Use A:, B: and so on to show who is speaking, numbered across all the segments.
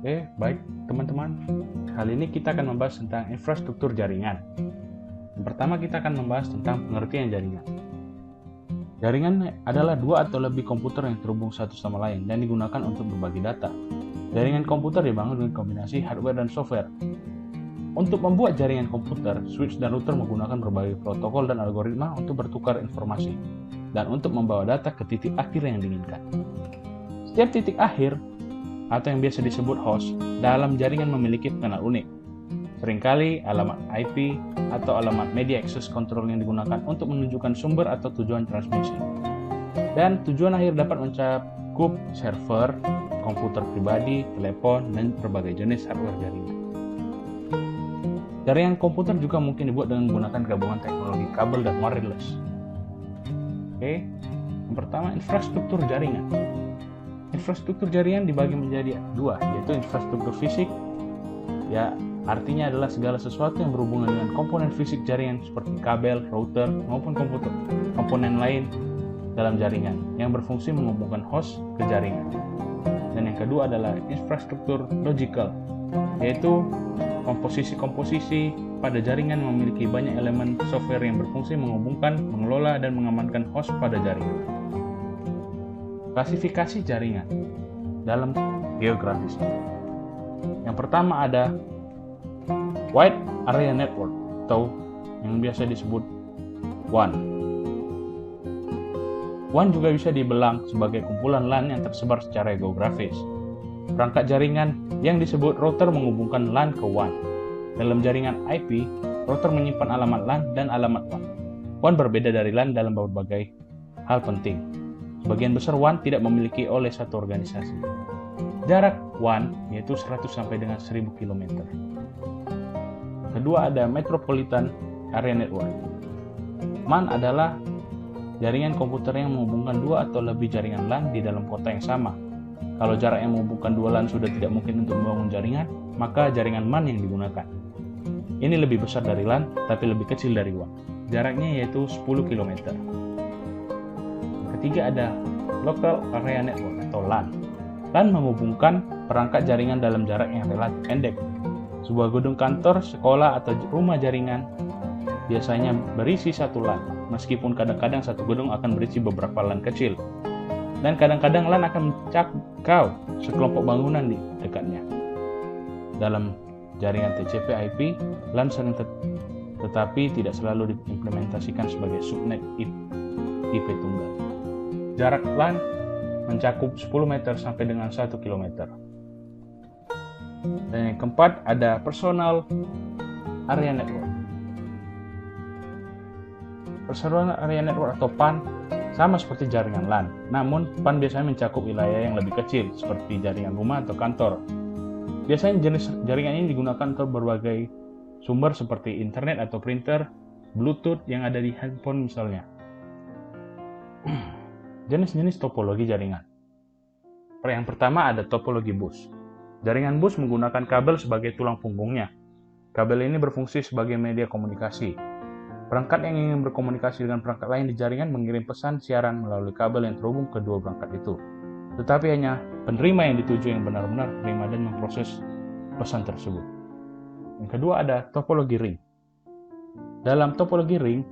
A: Baik teman-teman. Kali ini kita akan membahas tentang infrastruktur jaringan. Yang pertama kita akan membahas tentang pengertian jaringan. Jaringan adalah dua atau lebih komputer yang terhubung satu sama lain dan digunakan untuk berbagi data. Jaringan komputer dibangun dengan kombinasi hardware dan software. Untuk membuat jaringan komputer, switch dan router menggunakan berbagai protokol dan algoritma untuk bertukar informasi dan untuk membawa data ke titik akhir yang diinginkan. Setiap titik akhir atau yang biasa disebut host dalam jaringan memiliki pengenal unik. Seringkali alamat IP atau alamat media access control yang digunakan untuk menunjukkan sumber atau tujuan transmisi. Dan tujuan akhir dapat mencakup server, komputer pribadi, telepon, dan berbagai jenis hardware jaringan. Jaringan komputer juga mungkin dibuat dengan menggunakan gabungan teknologi kabel dan wireless. Yang pertama, infrastruktur jaringan. Infrastruktur jaringan dibagi menjadi dua, yaitu infrastruktur fisik, artinya adalah segala sesuatu yang berhubungan dengan komponen fisik jaringan seperti kabel, router, maupun komponen lain dalam jaringan yang berfungsi menghubungkan host ke jaringan. Dan yang kedua adalah infrastruktur logical, yaitu komposisi-komposisi pada jaringan memiliki banyak elemen software yang berfungsi menghubungkan, mengelola, dan mengamankan host pada jaringan. Klasifikasi jaringan dalam geografis. Yang pertama ada Wide Area Network atau yang biasa disebut WAN. WAN juga bisa dibelang sebagai kumpulan LAN yang tersebar secara geografis. Perangkat jaringan yang disebut router menghubungkan LAN ke WAN. Dalam jaringan IP, router menyimpan alamat LAN dan alamat WAN. WAN berbeda dari LAN dalam berbagai hal penting. Sebagian besar WAN tidak memiliki oleh satu organisasi. Jarak WAN yaitu 100 sampai dengan 1000 km. Kedua ada Metropolitan Area Network. MAN adalah jaringan komputer yang menghubungkan dua atau lebih jaringan LAN di dalam kota yang sama. Kalau jarak yang menghubungkan dua LAN sudah tidak mungkin untuk membangun jaringan, maka jaringan MAN yang digunakan. Ini lebih besar dari LAN, tapi lebih kecil dari WAN. Jaraknya yaitu 10 km. Ketiga ada Local Area Network atau LAN. LAN menghubungkan perangkat jaringan dalam jarak yang relatif pendek. Sebuah gedung kantor, sekolah, atau rumah jaringan biasanya berisi satu LAN, meskipun kadang-kadang satu gedung akan berisi beberapa LAN kecil. Dan kadang-kadang LAN akan mencakup sekelompok bangunan di dekatnya. Dalam jaringan TCP/IP, LAN sering tetapi tidak selalu diimplementasikan sebagai subnet IP tunggal. Jarak LAN mencakup 10 meter sampai dengan 1 km. Dan yang keempat ada Personal Area Network. Personal Area Network atau PAN sama seperti jaringan LAN, namun PAN biasanya mencakup wilayah yang lebih kecil seperti jaringan rumah atau kantor. Biasanya jenis jaringan ini digunakan untuk berbagai sumber seperti internet atau printer, Bluetooth yang ada di handphone misalnya. Jenis-jenis topologi jaringan. Yang pertama ada topologi bus. Jaringan bus menggunakan kabel sebagai tulang punggungnya. Kabel ini berfungsi sebagai media komunikasi. Perangkat yang ingin berkomunikasi dengan perangkat lain di jaringan mengirim pesan siaran melalui kabel yang terhubung ke dua perangkat itu. Tetapi hanya penerima yang dituju yang benar-benar menerima dan memproses pesan tersebut. Yang kedua ada topologi ring. Dalam topologi ring,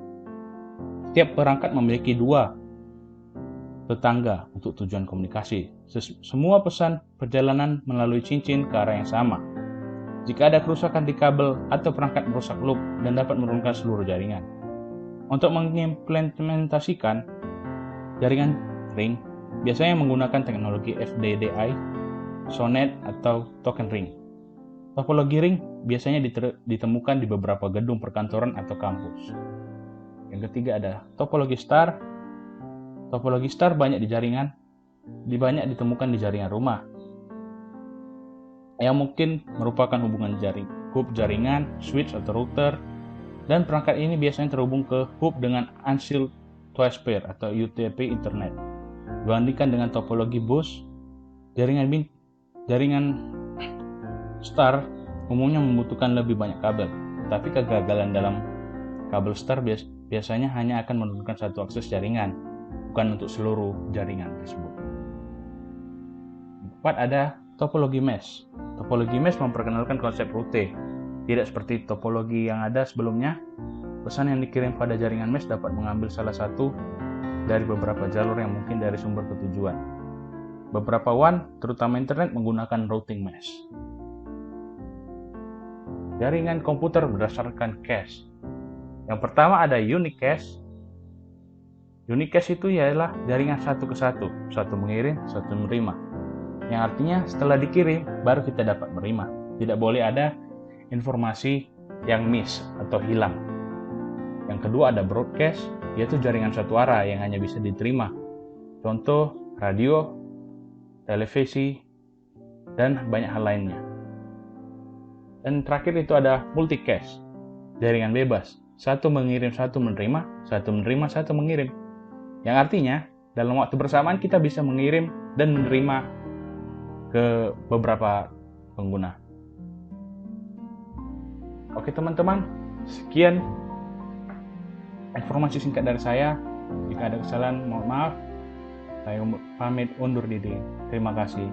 A: setiap perangkat memiliki dua tetangga untuk tujuan komunikasi. Semua pesan perjalanan melalui cincin ke arah yang sama. Jika ada kerusakan di kabel atau perangkat merusak loop dan dapat menurunkan seluruh jaringan. Untuk mengimplementasikan jaringan ring, biasanya menggunakan teknologi FDDI, SONET, atau token ring. Topologi ring biasanya ditemukan di beberapa gedung perkantoran atau kampus. Yang ketiga ada topologi star. Topologi star banyak ditemukan di jaringan rumah, yang mungkin merupakan hubungan hub jaringan, switch atau router, dan perangkat ini biasanya terhubung ke hub dengan Unsealed Twice Pair atau UTP Internet. Dibandingkan dengan topologi bus, jaringan star umumnya membutuhkan lebih banyak kabel, tapi kegagalan dalam kabel star biasanya hanya akan menurunkan satu akses jaringan, bukan untuk seluruh jaringan tersebut. Keempat ada Topologi mesh. Topologi mesh memperkenalkan konsep rute. Tidak seperti topologi yang ada sebelumnya, pesan yang dikirim pada jaringan mesh dapat mengambil salah satu dari beberapa jalur yang mungkin dari sumber ke tujuan. Beberapa WAN, terutama internet, menggunakan routing mesh. Jaringan komputer berdasarkan cache. Yang pertama ada unique cache. Unique cache itu ialah jaringan satu ke satu, satu mengirim, satu menerima. Yang artinya setelah dikirim, baru kita dapat menerima. Tidak boleh ada informasi yang miss atau hilang. Yang kedua ada broadcast, yaitu jaringan satu arah yang hanya bisa diterima. Contoh, radio, televisi, dan banyak hal lainnya. Dan terakhir itu ada multicast, jaringan bebas. Satu mengirim, satu menerima, satu menerima, satu mengirim. Yang artinya, dalam waktu bersamaan kita bisa mengirim dan menerima ke beberapa pengguna. Oke teman-teman, sekian informasi singkat dari saya. Jika ada kesalahan, mohon maaf. Saya pamit undur diri. Terima kasih.